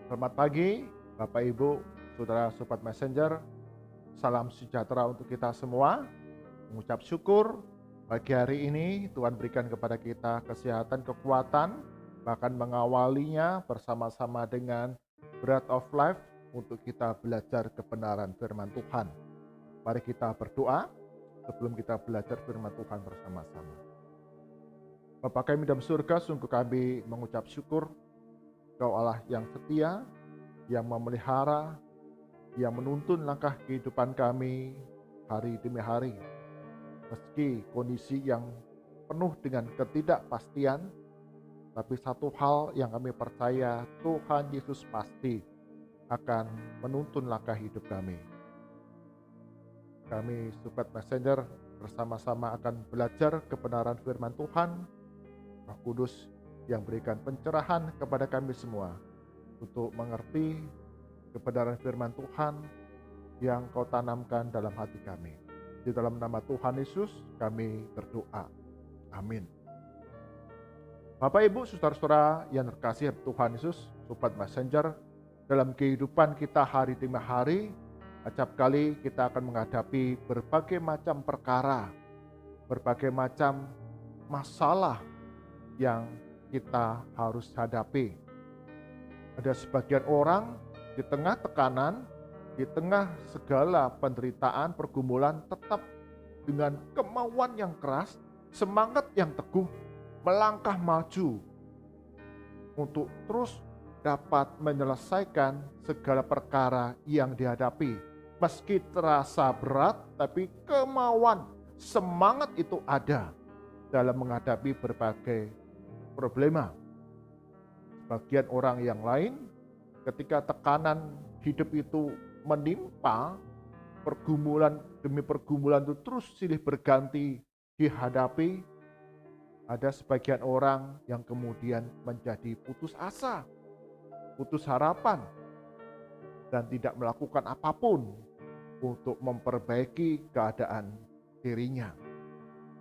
Selamat pagi, Bapak Ibu, Saudara Sobat Messenger. Salam sejahtera untuk kita semua. Mengucap syukur pagi hari ini Tuhan berikan kepada kita kesehatan, kekuatan, bahkan mengawalinya bersama-sama dengan Bread of Life untuk kita belajar kebenaran firman Tuhan. Mari kita berdoa sebelum kita belajar firman Tuhan bersama-sama. Bapa kami dalam surga, sungguh kami mengucap syukur Engkau Allah yang setia, yang memelihara, yang menuntun langkah kehidupan kami hari demi hari. Meski kondisi yang penuh dengan ketidakpastian, tapi satu hal yang kami percaya, Tuhan Yesus pasti akan menuntun langkah hidup kami. Kami Sobat Messenger bersama-sama akan belajar kebenaran firman Tuhan. Roh Kudus yang berikan pencerahan kepada kami semua untuk mengerti kebenaran firman Tuhan yang Kau tanamkan dalam hati kami. Di dalam nama Tuhan Yesus kami berdoa. Amin. Bapak Ibu, saudara-saudara yang terkasih Tuhan Yesus, Sobat Messenger, dalam kehidupan kita hari demi hari, acap kali kita akan menghadapi berbagai macam perkara, berbagai macam masalah yang kita harus hadapi. Ada sebagian orang di tengah tekanan, di tengah segala penderitaan, pergumulan, tetap dengan kemauan yang keras, semangat yang teguh, melangkah maju untuk terus dapat menyelesaikan segala perkara yang dihadapi. Meski terasa berat, tapi kemauan, semangat itu ada dalam menghadapi berbagai problema. Sebagian orang yang lain ketika tekanan hidup itu menimpa, pergumulan demi pergumulan itu terus silih berganti dihadapi, ada sebagian orang yang kemudian menjadi putus asa, putus harapan, dan tidak melakukan apapun untuk memperbaiki keadaan dirinya.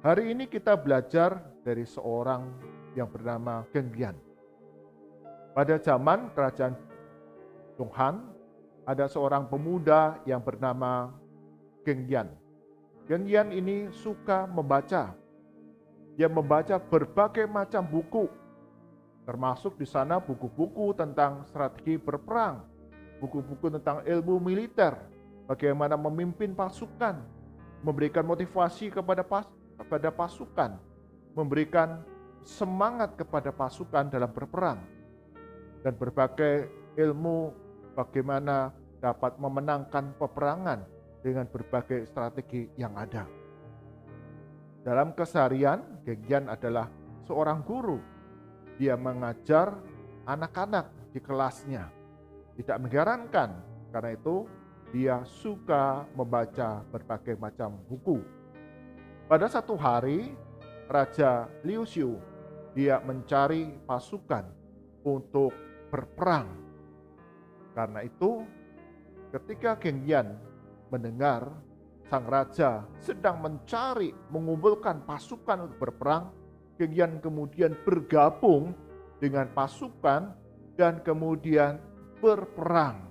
Hari ini kita belajar dari seorang yang bernama Genggian. Pada zaman kerajaan Tuhan, ada seorang pemuda yang bernama Genggian. Genggian ini suka membaca. Dia membaca berbagai macam buku, termasuk di sana buku-buku tentang strategi berperang, buku-buku tentang ilmu militer, bagaimana memimpin pasukan, memberikan motivasi kepada pasukan, memberikan semangat kepada pasukan dalam berperang, dan berbagai ilmu bagaimana dapat memenangkan peperangan dengan berbagai strategi yang ada. Dalam keseharian, Genggian adalah seorang guru. Dia mengajar anak-anak di kelasnya. Tidak mengherankan, karena itu dia suka membaca berbagai macam buku. Pada satu hari, Raja Liu Xiu, dia mencari pasukan untuk berperang. Karena itu, ketika Genggian mendengar sang raja sedang mencari, mengumpulkan pasukan untuk berperang, Genggian kemudian bergabung dengan pasukan dan kemudian berperang.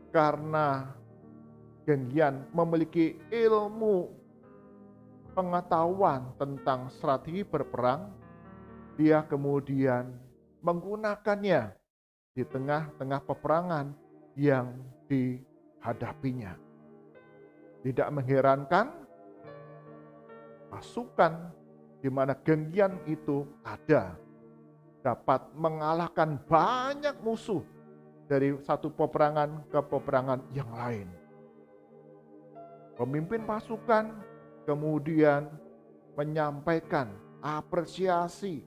Karena Genggian memiliki ilmu pengetahuan tentang strategi berperang, dia kemudian menggunakannya di tengah-tengah peperangan yang dihadapinya. Tidak mengherankan, pasukan di mana Genggian itu ada dapat mengalahkan banyak musuh dari satu peperangan ke peperangan yang lain. Pemimpin pasukan kemudian menyampaikan apresiasi,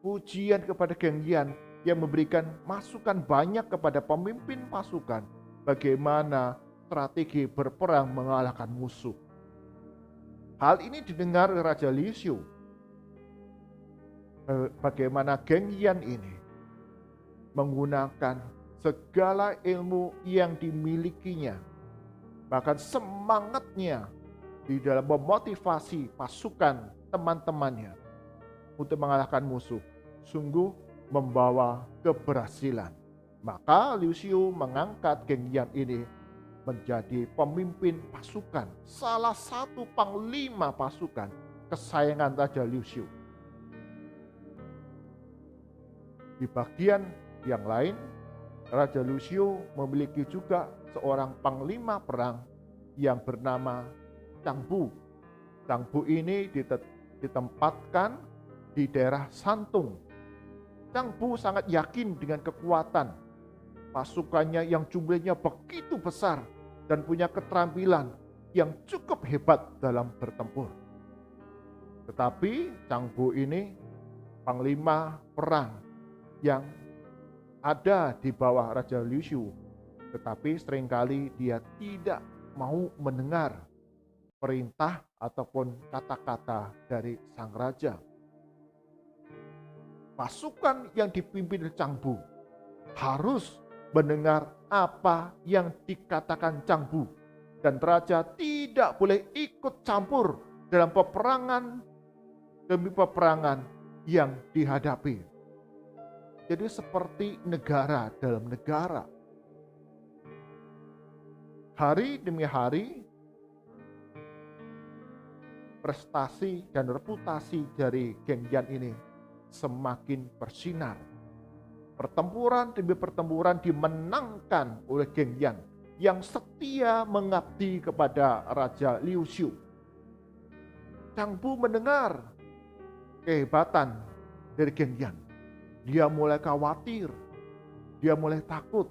pujian kepada Genggian yang memberikan masukan banyak kepada pemimpin pasukan bagaimana strategi berperang mengalahkan musuh. Hal ini didengar Raja Liu Xiu. Bagaimana Genggian ini menggunakan segala ilmu yang dimilikinya, bahkan semangatnya di dalam memotivasi pasukan teman-temannya untuk mengalahkan musuh. Sungguh membawa keberhasilan. Maka Liu Xiu mengangkat Geng Yan ini menjadi pemimpin pasukan, salah satu panglima pasukan kesayangan Raja Liu Xiu. Di bagian yang lain, Raja Liu Xiu memiliki juga seorang panglima perang yang bernama Chang Bu. Chang Bu ini ditempatkan di daerah Santung. Chang Bu sangat yakin dengan kekuatan pasukannya yang jumlahnya begitu besar dan punya keterampilan yang cukup hebat dalam bertempur. Tetapi Chang Bu ini panglima perang yang ada di bawah Raja Liu Xiu, tetapi seringkali dia tidak mau mendengar perintah ataupun kata-kata dari sang raja. Pasukan yang dipimpin Chang Bu harus mendengar apa yang dikatakan Chang Bu, dan raja tidak boleh ikut campur dalam peperangan demi peperangan yang dihadapi. Jadi seperti negara dalam negara. Hari demi hari, prestasi dan reputasi dari Geng Yan ini semakin bersinar. Pertempuran demi pertempuran dimenangkan oleh Geng Yan yang setia mengabdi kepada Raja Liu Xiu. Chang Bu mendengar kehebatan dari Geng Yan. Dia mulai khawatir, dia mulai takut.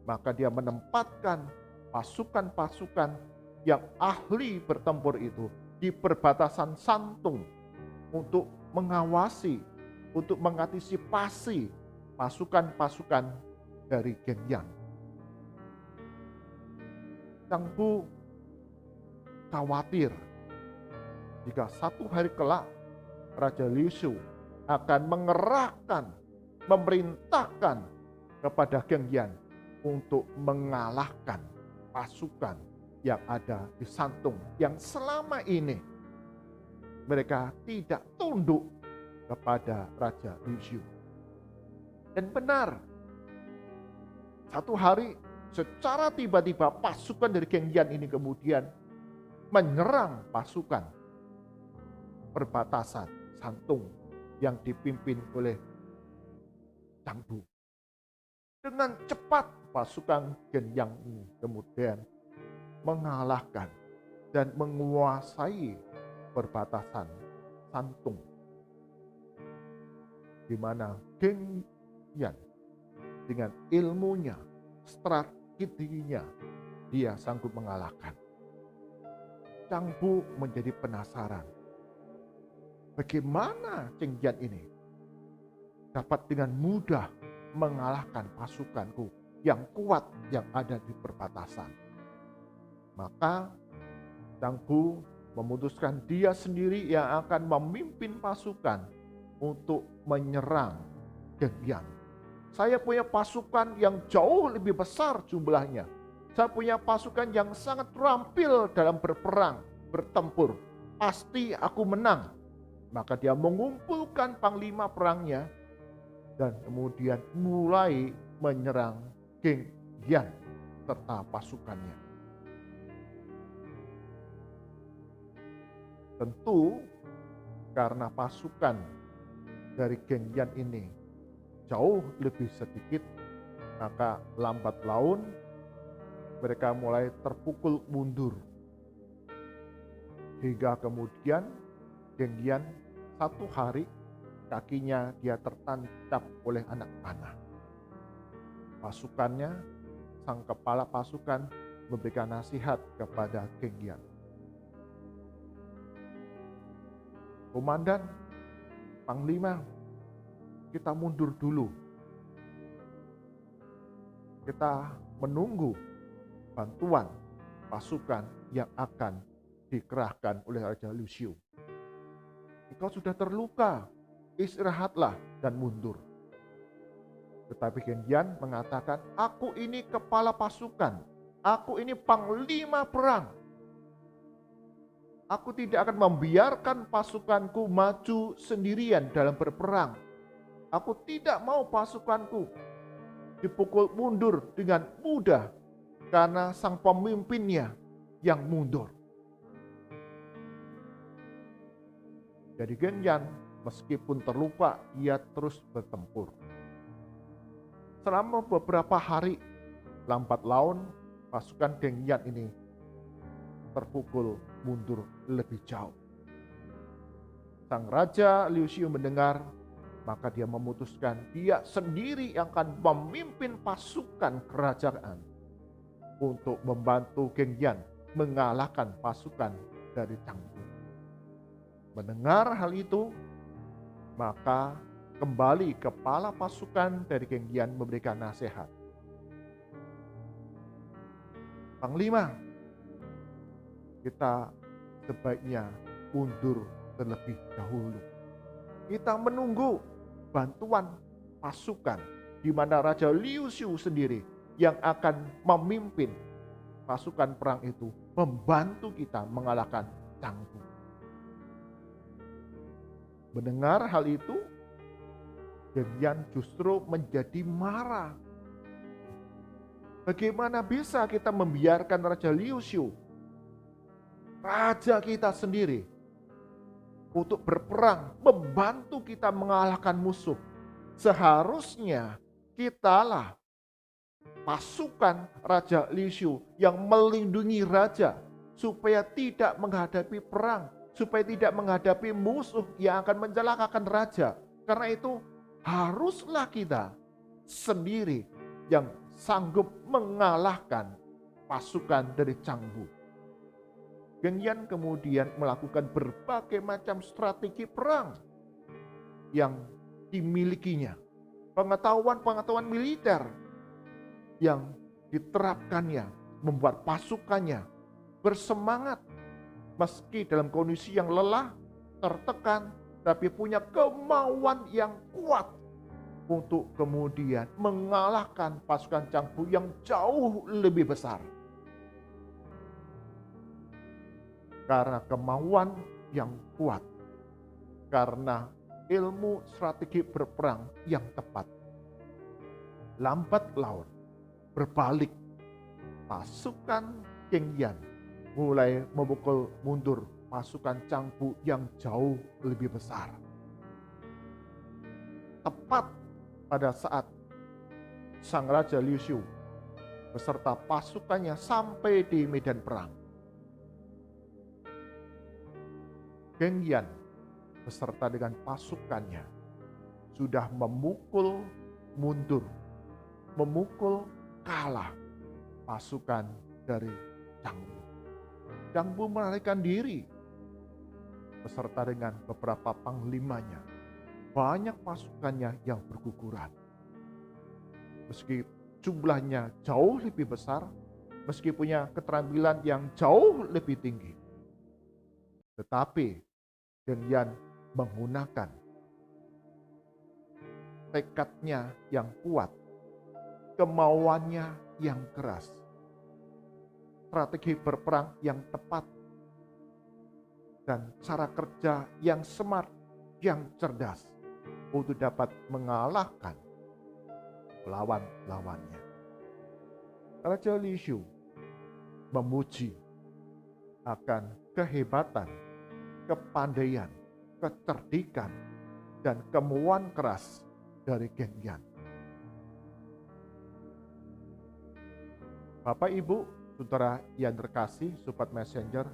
Maka dia menempatkan pasukan-pasukan yang ahli bertempur itu di perbatasan Santung untuk mengawasi, untuk mengantisipasi pasukan-pasukan dari Geng Yan. Chang Bu khawatir jika satu hari kelak Raja Liu Xiu akan mengerahkan, memerintahkan kepada Geng Yan untuk mengalahkan pasukan yang ada di Santung yang selama ini mereka tidak tunduk kepada Raja Liu Xiu. Dan benar, satu hari secara tiba-tiba pasukan dari Geng Yan ini kemudian menyerang pasukan perbatasan Santung yang dipimpin oleh Chang Bu. Dengan cepat pasukan Geng Yan ini kemudian mengalahkan dan menguasai perbatasan Santung, di mana Geng Yan dengan ilmunya, strateginya, dia sanggup mengalahkan. Chang Bu menjadi penasaran, bagaimana Geng Yan ini dapat dengan mudah mengalahkan pasukanku yang kuat yang ada di perbatasan. Maka Chang Bu memutuskan dia sendiri yang akan memimpin pasukan untuk menyerang Geng Yan. Saya punya pasukan yang jauh lebih besar jumlahnya. Saya punya pasukan yang sangat terampil dalam berperang, bertempur. Pasti aku menang. Maka dia mengumpulkan panglima perangnya dan kemudian mulai menyerang Geng Yan serta pasukannya. Tentu karena pasukan dari Geng Yan ini jauh lebih sedikit, maka lambat laun mereka mulai terpukul mundur. Hingga kemudian Geng Yan satu hari kakinya dia tertancap oleh anak panah. Pasukannya, sang kepala pasukan memberikan nasihat kepada Geng Yan. Komandan, panglima, kita mundur dulu. Kita menunggu bantuan pasukan yang akan dikerahkan oleh Raja Liu Xiu. Engkau sudah terluka, istirahatlah dan mundur. Tetapi Geng Yan mengatakan, aku ini kepala pasukan, aku ini panglima perang. Aku tidak akan membiarkan pasukanku maju sendirian dalam berperang. Aku tidak mau pasukanku dipukul mundur dengan mudah karena sang pemimpinnya yang mundur. Jadi Genyan meskipun terluka, ia terus bertempur. Selama beberapa hari lambat laun, pasukan Genyan ini terpukul mundur lebih jauh. Sang Raja Liu Xiu mendengar, maka dia memutuskan dia sendiri yang akan memimpin pasukan kerajaan untuk membantu Genyan mengalahkan pasukan dari Changbu. Mendengar hal itu, maka kembali kepala pasukan dari Genyan memberikan nasihat. Panglima, kita sebaiknya mundur terlebih dahulu. Kita menunggu bantuan pasukan di mana Raja Liu Xiu sendiri yang akan memimpin pasukan perang itu membantu kita mengalahkan Changbu. Mendengar hal itu, Genyan justru menjadi marah. Bagaimana bisa kita membiarkan Raja Liu Xiu, raja kita sendiri, untuk berperang, membantu kita mengalahkan musuh. Seharusnya kitalah pasukan Raja Liu Xiu yang melindungi raja supaya tidak menghadapi perang, supaya tidak menghadapi musuh yang akan mencelakakan raja. Karena itu haruslah kita sendiri yang sanggup mengalahkan pasukan dari Changbu. Genyan kemudian melakukan berbagai macam strategi perang yang dimilikinya. Pengetahuan-pengetahuan militer yang diterapkannya membuat pasukannya bersemangat meski dalam kondisi yang lelah, tertekan, tapi punya kemauan yang kuat untuk kemudian mengalahkan pasukan Changbu yang jauh lebih besar. Karena kemauan yang kuat, karena ilmu strategi berperang yang tepat. Lambat laun berbalik, pasukan Genyan mulai memukul mundur pasukan Changbu yang jauh lebih besar. Tepat pada saat sang Raja Liu Xiu beserta pasukannya sampai di medan perang, Genyan beserta dengan pasukannya sudah memukul mundur, memukul kalah pasukan dari Changbu. Changbu melarikan diri beserta dengan beberapa panglimanya. Banyak pasukannya yang berguguran. Meski jumlahnya jauh lebih besar, meski punya keterampilan yang jauh lebih tinggi, tetapi Genyan menggunakan tekadnya yang kuat, kemauannya yang keras, strategi berperang yang tepat, dan cara kerja yang smart, yang cerdas untuk dapat mengalahkan lawan-lawannya. Raja Liu Xiu memuji akan kehebatan, kepandaian, kecerdikan, dan kemauan keras dari Genyan. Bapak, Ibu, Saudara yang terkasih, Sobat Messenger,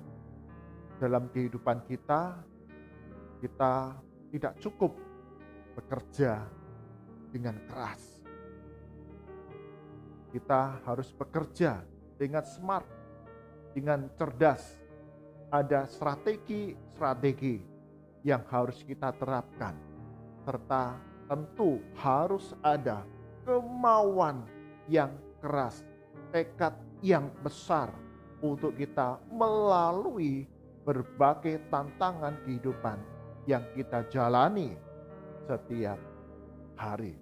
dalam kehidupan kita tidak cukup bekerja dengan keras. Kita harus bekerja dengan smart, dengan cerdas. Ada strategi-strategi yang harus kita terapkan, serta tentu harus ada kemauan yang keras, tekad yang besar untuk kita melalui berbagai tantangan kehidupan yang kita jalani setiap hari.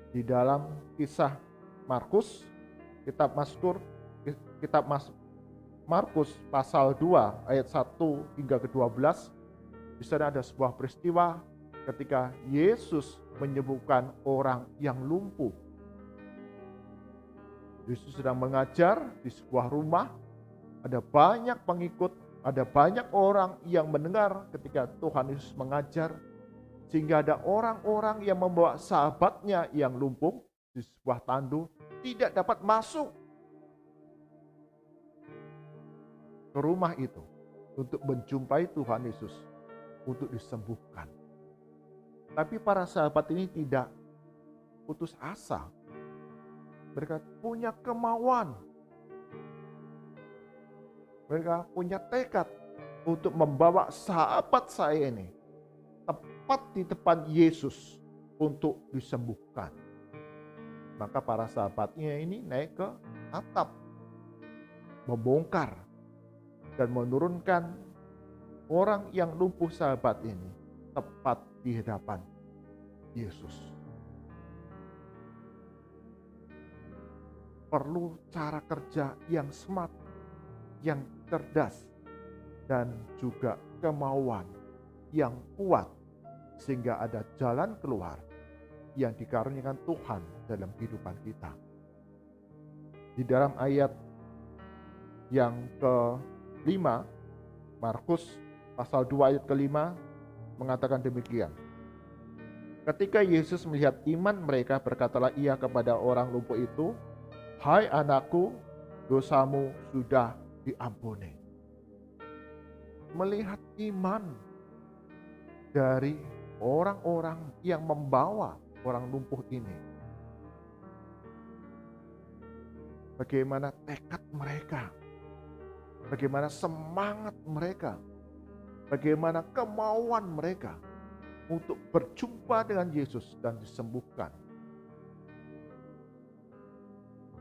Di dalam kisah Markus, kitab Markus pasal 2 ayat 1 hingga ke-12, di sana ada sebuah peristiwa ketika Yesus menyembuhkan orang yang lumpuh. Yesus sedang mengajar di sebuah rumah, ada banyak pengikut, ada banyak orang yang mendengar ketika Tuhan Yesus mengajar, sehingga ada orang-orang yang membawa sahabatnya yang lumpuh di sebuah tandu tidak dapat masuk ke rumah itu untuk menjumpai Tuhan Yesus, untuk disembuhkan. Tapi para sahabat ini tidak putus asa. Mereka punya kemauan. Mereka punya tekad untuk membawa sahabat saya ini tepat di depan Yesus untuk disembuhkan. Maka para sahabatnya ini naik ke atap, membongkar dan menurunkan orang yang lumpuh sahabat ini tepat di hadapan Yesus. Perlu cara kerja yang smart, yang cerdas, dan juga kemauan yang kuat sehingga ada jalan keluar yang dikaruniakan Tuhan dalam kehidupan kita. Di dalam ayat yang ke-5, Markus pasal 2 ayat ke-5 mengatakan demikian. Ketika Yesus melihat iman mereka, berkatalah ia kepada orang lumpuh itu, "Hai anakku, dosamu sudah diampuni." Melihat iman dari orang-orang yang membawa orang lumpuh ini, bagaimana tekad mereka, bagaimana semangat mereka, bagaimana kemauan mereka untuk berjumpa dengan Yesus dan disembuhkan.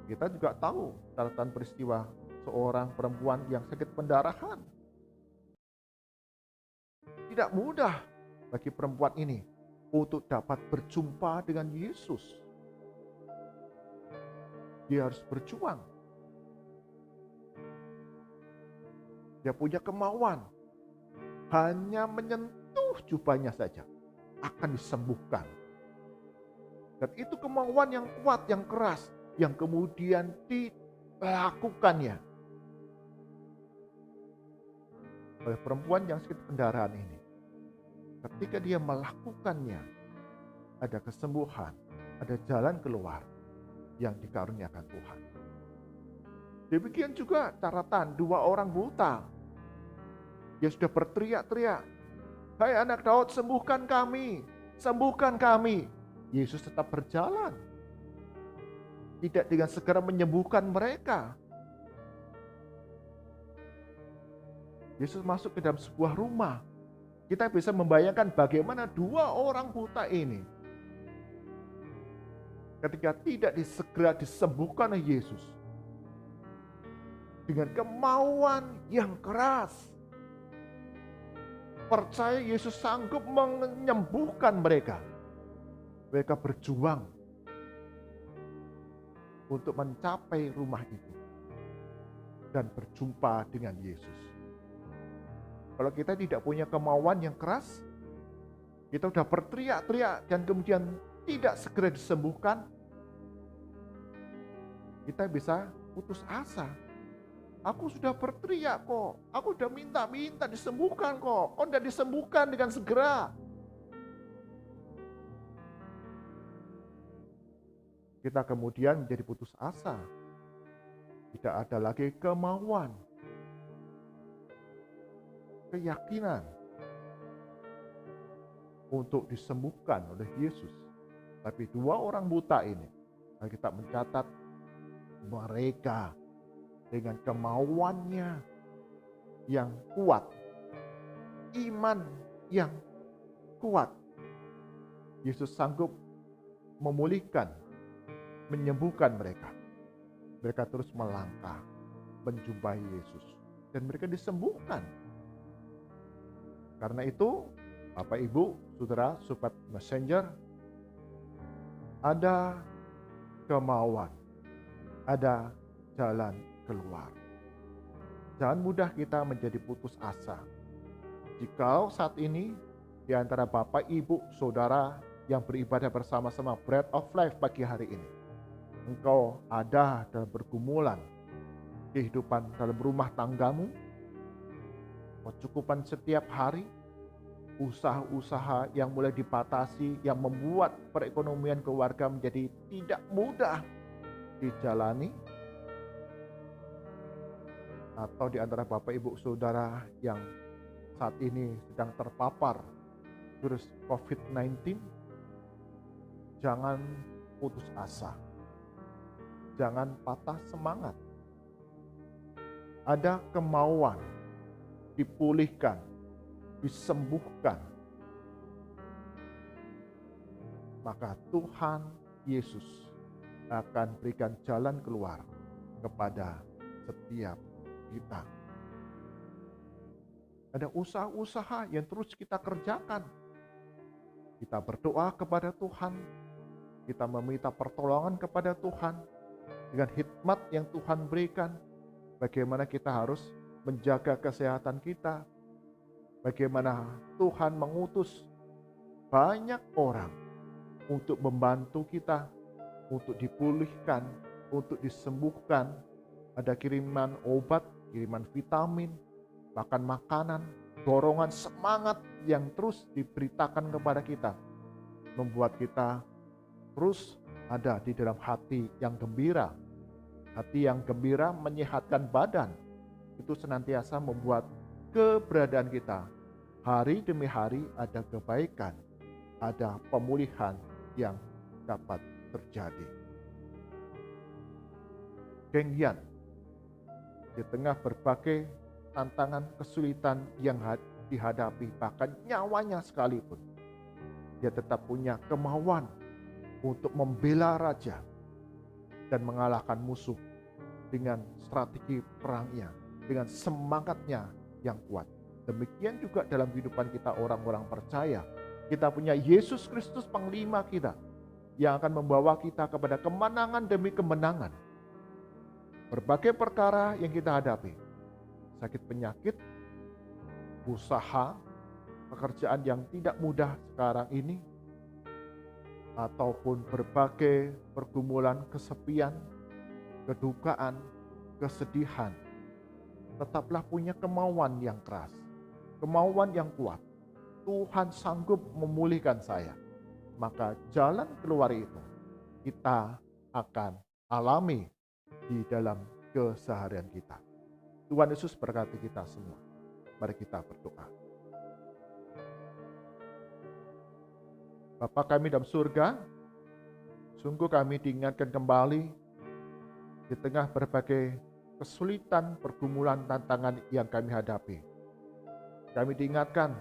Kita juga tahu catatan peristiwa seorang perempuan yang sakit pendarahan. Tidak mudah bagi perempuan ini untuk dapat berjumpa dengan Yesus. Dia harus berjuang. Dia punya kemauan. Hanya menyentuh jubahnya saja akan disembuhkan. Dan itu kemauan yang kuat, yang keras, yang kemudian dilakukannya oleh perempuan yang sakit pendarahan ini. Ketika dia melakukannya, ada kesembuhan, ada jalan keluar yang dikaruniakan Tuhan. Demikian juga catatan 2 orang buta. Dia sudah berteriak-teriak, "Hai anak Daud, sembuhkan kami, sembuhkan kami." Yesus tetap berjalan. Tidak dengan segera menyembuhkan mereka. Yesus masuk ke dalam sebuah rumah. Kita bisa membayangkan bagaimana 2 orang buta ini ketika tidak segera disembuhkan oleh Yesus dengan kemauan yang keras, percaya Yesus sanggup menyembuhkan mereka. Mereka berjuang untuk mencapai rumah itu dan berjumpa dengan Yesus. Kalau kita tidak punya kemauan yang keras, kita sudah berteriak-teriak dan kemudian tidak segera disembuhkan, kita bisa putus asa. Aku sudah berteriak kok, aku sudah minta disembuhkan kok tidak disembuhkan dengan segera. Kita kemudian menjadi putus asa. Tidak ada lagi kemauan, keyakinan untuk disembuhkan oleh Yesus. Tapi 2 orang buta ini, kita mencatat mereka dengan kemauannya yang kuat, iman yang kuat, Yesus sanggup memulihkan, menyembuhkan mereka. Mereka terus melangkah menjumpai Yesus dan mereka disembuhkan. Karena itu, Bapak, Ibu, Saudara, Sobat Messenger, ada kemauan, ada jalan keluar. Jangan mudah kita menjadi putus asa. Jika saat ini di antara Bapak, Ibu, Saudara yang beribadah bersama-sama Bread of Life pagi hari ini. Engkau ada dalam pergumulan kehidupan dalam rumah tanggamu, kecukupan setiap hari, usaha-usaha yang mulai dibatasi, yang membuat perekonomian keluarga menjadi tidak mudah dijalani, atau di antara Bapak, Ibu, Saudara yang saat ini sedang terpapar virus COVID-19, jangan putus asa, jangan patah semangat. Ada kemauan dipulihkan, disembuhkan, maka Tuhan Yesus akan berikan jalan keluar kepada setiap kita. Ada usaha-usaha yang terus kita kerjakan. Kita berdoa kepada Tuhan, kita meminta pertolongan kepada Tuhan dengan hikmat yang Tuhan berikan. Bagaimana kita harus menjaga kesehatan kita, bagaimana Tuhan mengutus banyak orang untuk membantu kita, untuk dipulihkan, untuk disembuhkan. Ada kiriman obat, kiriman vitamin, bahkan makanan, dorongan semangat yang terus diberitakan kepada kita, membuat kita terus ada di dalam hati yang gembira. Hati yang gembira menyehatkan badan. Itu senantiasa membuat keberadaan kita hari demi hari ada kebaikan, ada pemulihan yang dapat terjadi. Genggian, di tengah berbagai tantangan kesulitan yang dihadapi, bahkan nyawanya sekalipun, dia tetap punya kemauan untuk membela raja dan mengalahkan musuh dengan strategi perangnya, dengan semangatnya yang kuat. Demikian juga dalam kehidupan kita orang-orang percaya. Kita punya Yesus Kristus Panglima kita yang akan membawa kita kepada kemenangan demi kemenangan. Berbagai perkara yang kita hadapi, sakit penyakit, usaha, pekerjaan yang tidak mudah sekarang ini, ataupun berbagai pergumulan kesepian, kedukaan, kesedihan, tetaplah punya kemauan yang keras, kemauan yang kuat. Tuhan sanggup memulihkan saya. Maka jalan keluar itu kita akan alami di dalam keseharian kita. Tuhan Yesus berkati kita semua. Mari kita berdoa. Bapa kami dalam surga, sungguh kami diingatkan kembali di tengah berbagai kesulitan, pergumulan, tantangan yang kami hadapi. Kami diingatkan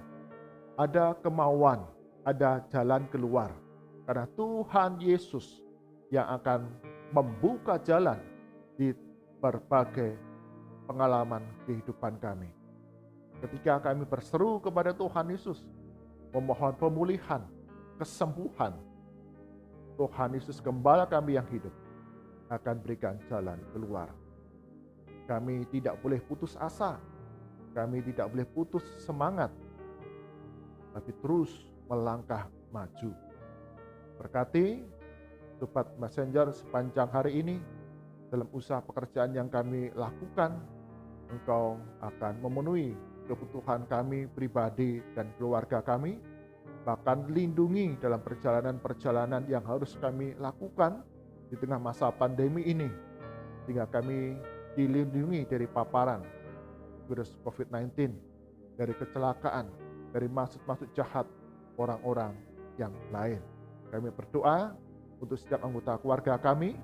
ada kemauan, ada jalan keluar. Karena Tuhan Yesus yang akan membuka jalan di berbagai pengalaman kehidupan kami. Ketika kami berseru kepada Tuhan Yesus, memohon pemulihan, kesembuhan, Tuhan Yesus Gembala kami yang hidup akan berikan jalan keluar. Kami tidak boleh putus asa, kami tidak boleh putus semangat, tapi terus melangkah maju. Berkati Sobat Messenger sepanjang hari ini, dalam usaha pekerjaan yang kami lakukan, Engkau akan memenuhi kebutuhan kami pribadi dan keluarga kami, bahkan lindungi dalam perjalanan-perjalanan yang harus kami lakukan di tengah masa pandemi ini, sehingga kami dilindungi dari paparan virus COVID-19, dari kecelakaan, dari maksud-maksud jahat orang-orang yang lain. Kami berdoa untuk setiap anggota keluarga kami,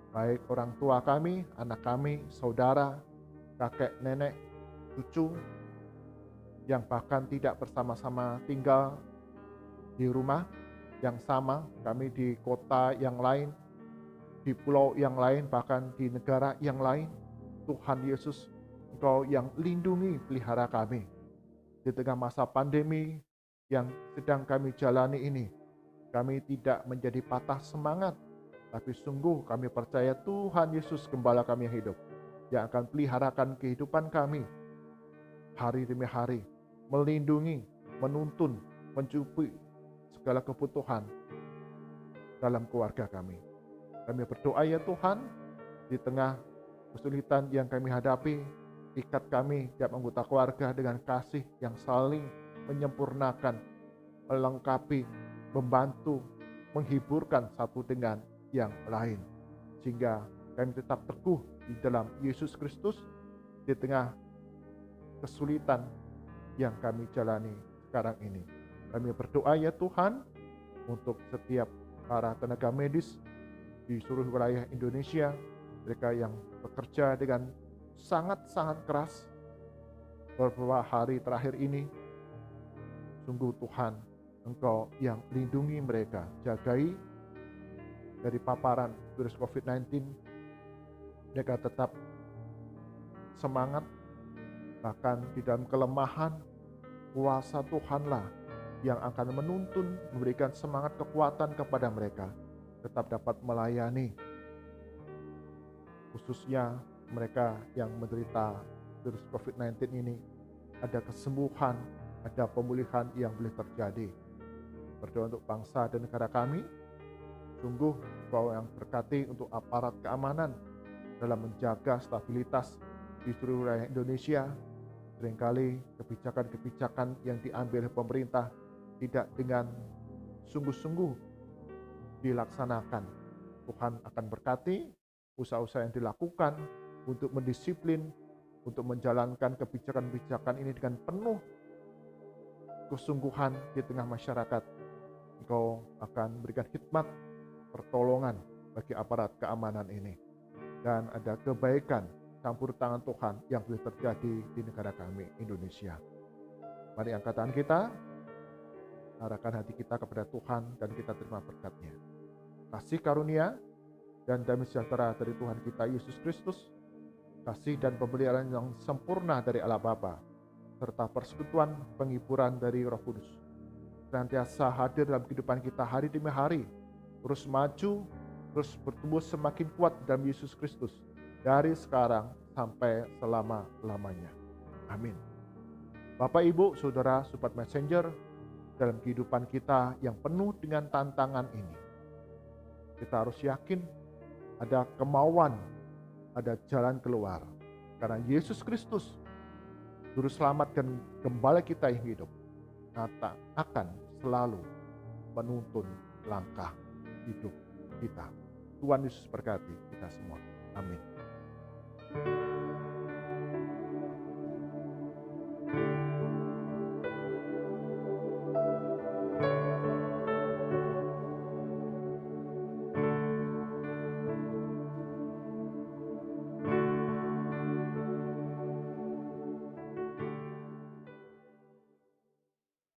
baik orang tua kami, anak kami, saudara, kakek, nenek, cucu, yang bahkan tidak bersama-sama tinggal di rumah yang sama, kami di kota yang lain, di pulau yang lain, bahkan di negara yang lain. Tuhan Yesus, Engkau yang lindungi, pelihara kami. Di tengah masa pandemi yang sedang kami jalani ini, kami tidak menjadi patah semangat, tapi sungguh kami percaya Tuhan Yesus Gembala kami yang hidup, yang akan peliharakan kehidupan kami hari demi hari, melindungi, menuntun, mencukupi segala kebutuhan dalam keluarga kami. Kami berdoa ya Tuhan, di tengah kesulitan yang kami hadapi, ikat kami tiap anggota keluarga dengan kasih yang saling menyempurnakan, melengkapi, membantu, menghiburkan satu dengan yang lain. Sehingga kami tetap teguh di dalam Yesus Kristus di tengah kesulitan yang kami jalani sekarang ini. Kami berdoa ya Tuhan untuk setiap para tenaga medis di seluruh wilayah Indonesia, mereka yang bekerja dengan sangat-sangat keras beberapa hari terakhir ini. Sungguh Tuhan, Engkau yang lindungi mereka, jagai dari paparan virus COVID-19. Mereka tetap semangat, bahkan di dalam kelemahan, kuasa Tuhanlah yang akan menuntun, memberikan semangat kekuatan kepada mereka, tetap dapat melayani, khususnya mereka yang menderita virus COVID-19 ini. Ada kesembuhan, ada pemulihan yang boleh terjadi. Berdoa untuk bangsa dan negara kami. Sungguh Engkau yang berkati untuk aparat keamanan dalam menjaga stabilitas di seluruh wilayah Indonesia. Seringkali kebijakan-kebijakan yang diambil pemerintah tidak dengan sungguh-sungguh dilaksanakan. Tuhan akan berkati usaha-usaha yang dilakukan untuk mendisiplin, untuk menjalankan kebijakan-kebijakan ini dengan penuh kesungguhan di tengah masyarakat. Engkau akan berikan khidmat, pertolongan bagi aparat keamanan ini. Dan ada kebaikan campur tangan Tuhan yang boleh terjadi di negara kami, Indonesia. Mari angkat tangan kita, arahkan hati kita kepada Tuhan dan kita terima berkat-Nya. Kasih karunia dan damai sejahtera dari Tuhan kita Yesus Kristus, kasih dan pemeliharaan yang sempurna dari Allah Bapa, serta persekutuan penghiburan dari Roh Kudus, senantiasa hadir dalam kehidupan kita hari demi hari, terus maju, terus bertumbuh semakin kuat dalam Yesus Kristus, dari sekarang sampai selama-lamanya. Amin. Bapak, Ibu, Saudara, Sobat Messenger, dalam kehidupan kita yang penuh dengan tantangan ini, kita harus yakin ada kemauan, ada jalan keluar. Karena Yesus Kristus, Juru Selamat dan Gembala kita yang hidup, akan selalu menuntun langkah hidup kita. Tuhan Yesus berkati kita semua. Amin.